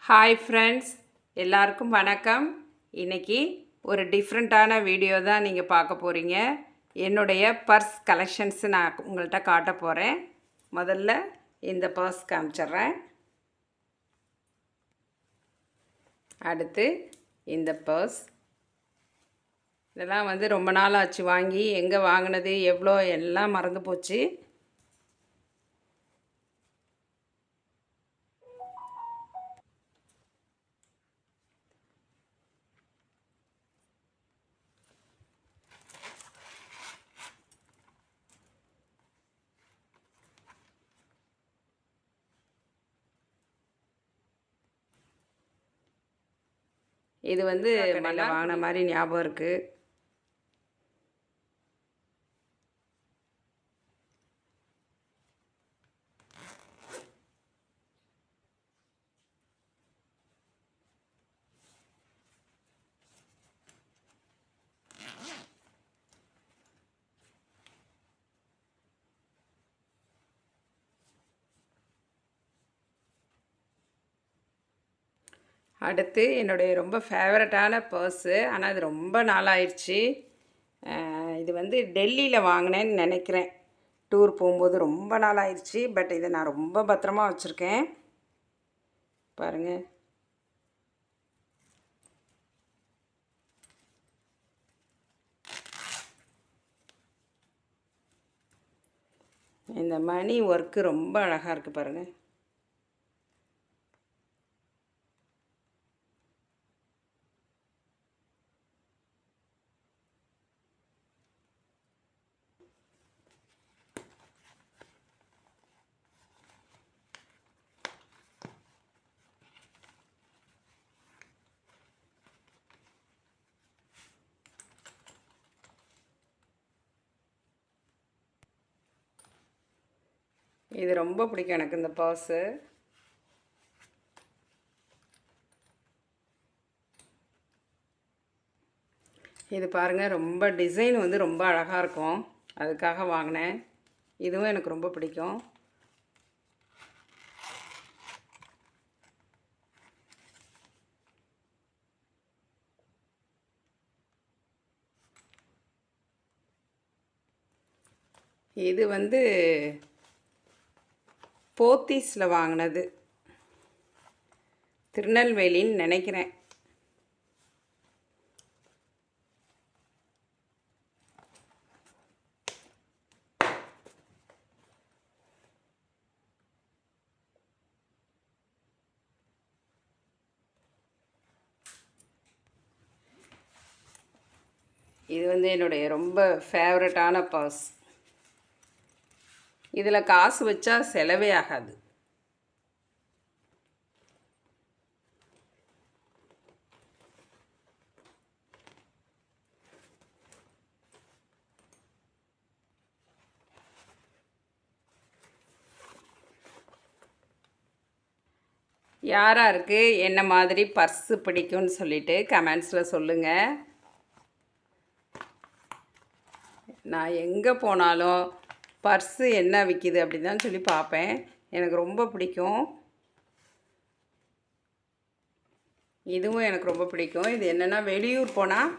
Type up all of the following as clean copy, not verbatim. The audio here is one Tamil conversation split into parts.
ஹாய் ஃப்ரெண்ட்ஸ், எல்லாருக்கும் வணக்கம். இன்றைக்கி ஒரு டிஃப்ரெண்ட்டான வீடியோ தான் நீங்கள் பார்க்க போகிறீங்க. என்னுடைய பர்ஸ் கலெக்ஷன்ஸு நான் உங்கள்கிட்ட காட்ட போகிறேன். முதல்ல இந்த பர்ஸ் காமிச்சிட்றேன். அடுத்து இந்த பர்ஸ். இதெல்லாம் ரொம்ப நாள் ஆச்சு வாங்கி, எங்கே வாங்கினது எவ்வளோ எல்லாம் மறந்து போச்சு. இது மண்ணை வாங்கின மாதிரி ஞாபகம் இருக்குது. அடுத்து என்னுடைய ரொம்ப ஃபேவரட்டான பர்ஸு, ஆனால் அது ரொம்ப நாளாயிடுச்சு. இது டெல்லியில் வாங்கினேன்னு நினைக்கிறேன். டூர் போகும்போது ரொம்ப நாளாயிடுச்சு. பட் இதை நான் ரொம்ப பத்திரமா வச்சுருக்கேன். பாருங்கள், இந்த மணி ஒர்க்கு ரொம்ப அழகாக இருக்குது பாருங்கள். இது ரொம்ப பிடிக்கும் எனக்கு இந்த பர்ஸு. இது பாருங்கள், ரொம்ப டிசைன் ரொம்ப அழகாக இருக்கும். அதுக்காக வாங்கினேன். இதுவும் எனக்கு ரொம்ப பிடிக்கும். இது போத்தீஸில் வாங்கினது, திருநெல்வேலின்னு நினைக்கிறேன். இது என்னுடைய ரொம்ப ஃபேவரட்டான பர்ஸ். இதில் காசு வச்சா செலவே ஆகாது. யாராருக்கு என்ன மாதிரி பர்ஸு பிடிக்கும்னு சொல்லிட்டு கமெண்ட்ஸில் சொல்லுங்கள். நான் எங்கே போனாலும் பர்ஸு என்ன விற்கிது அப்படின்னு தான் சொல்லி பார்ப்பேன். எனக்கு ரொம்ப பிடிக்கும். இதுவும் எனக்கு ரொம்ப பிடிக்கும். இது என்னென்னா, வெளியூர் போனால்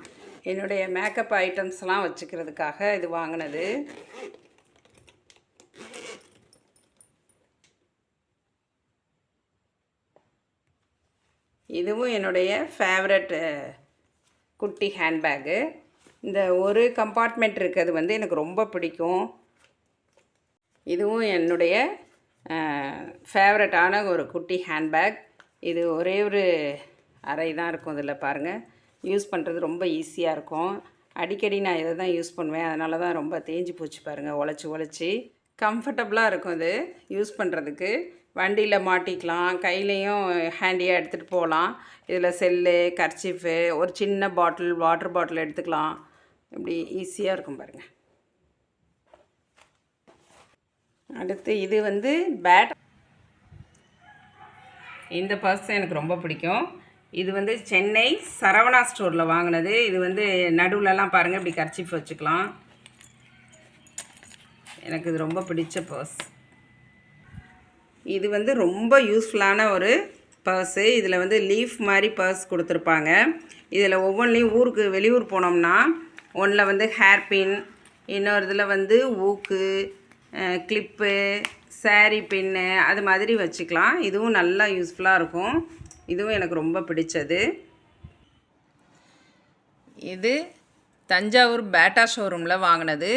என்னுடைய மேக்கப் ஐட்டம்ஸ்லாம் வச்சுக்கிறதுக்காக இது வாங்கினது. இதுவும் என்னுடைய ஃபேவரட் குட்டி ஹேண்ட்பேக்கு. இந்த ஒரு கம்பார்ட்மெண்ட் இருக்கிறது எனக்கு ரொம்ப பிடிக்கும். இதுவும் என்னுடைய ஃபேவரட்டான ஒரு குட்டி ஹேண்ட்பேக். இது ஒரே ஒரு அறை தான் இருக்கும். இதில் பாருங்கள், யூஸ் பண்ணுறது ரொம்ப ஈஸியாக இருக்கும். அடிக்கடி நான் இதை தான் யூஸ் பண்ணுவேன். அதனால தான் ரொம்ப தேஞ்சு போச்சு பாருங்கள், உழைச்சி கம்ஃபர்டபுளாக இருக்கும் இது யூஸ் பண்ணுறதுக்கு. வண்டியில் மாட்டிக்கலாம், கையிலையும் ஹேண்டியாக எடுத்துகிட்டு போகலாம். இதில் செல்லு, கர்ச்சீஃபு, ஒரு சின்ன பாட்டில், வாட்டர் பாட்டில் எடுத்துக்கலாம். இப்படி ஈஸியாக இருக்கும் பாருங்கள். அடுத்து இது பேட். இந்த பர்ஸ் எனக்கு ரொம்ப பிடிக்கும். இது சென்னை சரவணா ஸ்டோரில் வாங்கினது. இது நடுவுலலாம் பாருங்கள், இப்படி கர்ச்சீஃப் வச்சுக்கலாம். எனக்கு இது ரொம்ப பிடிச்ச பர்ஸ். இது ரொம்ப யூஸ்ஃபுல்லான ஒரு பர்ஸு. இதில் வந்து லீஃப் மாதிரி பர்ஸ் கொடுத்துருப்பாங்க. இதில் ஒவ்வொன்றிலையும் ஊருக்கு வெளியூர் போனோம்னா ஒன்றில் வந்து ஹேர் பின், இன்னொரு இதில் வந்து ஊக்கு, கிளிப்பு, சாரீ பின்னு அது மாதிரி வச்சுக்கலாம். இதுவும் நல்லா யூஸ்ஃபுல்லாக இருக்கும். இதுவும் எனக்கு ரொம்ப பிடிச்சது. இது தஞ்சாவூர் பேட்டா ஷோரூமில் வாங்கினது.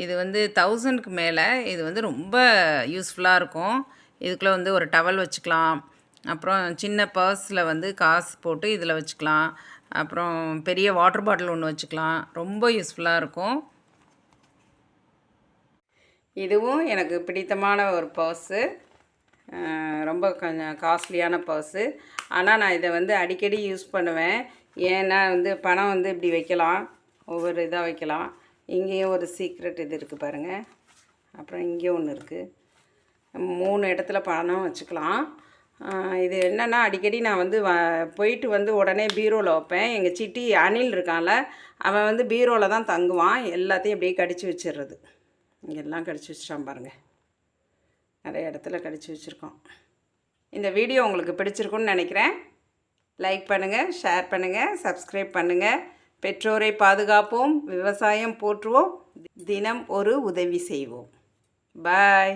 இது வந்து 1000க்கு மேலே. இது வந்து ரொம்ப யூஸ்ஃபுல்லாக இருக்கும். இதுக்குள்ளே வந்து ஒரு டவல் வச்சுக்கலாம். அப்புறம் சின்ன பர்ஸில் வந்து காசு போட்டு இதில் வச்சுக்கலாம். அப்புறம் பெரிய வாட்டர் பாட்டில் ஒன்று வச்சுக்கலாம். ரொம்ப யூஸ்ஃபுல்லாக இருக்கும். இதுவும் எனக்கு பிடித்தமான ஒரு பர்ஸு. ரொம்ப கொஞ்சம் காஸ்ட்லியான பர்ஸு. ஆனால் நான் இதை வந்து அடிக்கடி யூஸ் பண்ணுவேன். ஏன்னா வந்து பணம் வந்து இப்படி வைக்கலாம், ஒவ்வொரு இதாக வைக்கலாம். இங்கேயும் ஒரு சீக்ரெட் இது இருக்குது பாருங்கள். அப்புறம் இங்கே ஒன்று இருக்குது. 3 இடத்துல பணம் வச்சுக்கலாம். இது என்னென்னா அடிக்கடி நான் வந்து போயிட்டு வந்து உடனே பீரோவில் வைப்பேன். எங்கள் சிட்டி அணில் இருக்கான்ல, அவன் வந்து பீரோவில் தான் தங்குவான். எல்லாத்தையும் அப்படியே கடிச்சு வச்சிடுறது. இங்கெல்லாம் கடிச்சு வச்சிட்டான் பாருங்கள். நிறைய இடத்துல கடிச்சு வச்சுருக்கோம். இந்த வீடியோ உங்களுக்கு பிடிச்சிருக்குன்னு நினைக்கிறேன். லைக் பண்ணுங்கள், ஷேர் பண்ணுங்கள், சப்ஸ்கிரைப் பண்ணுங்கள். பெற்றோரை பாதுகாப்போம், விவசாயம் போற்றுவோம், தினம் ஒரு உதவி செய்வோம். பாய்.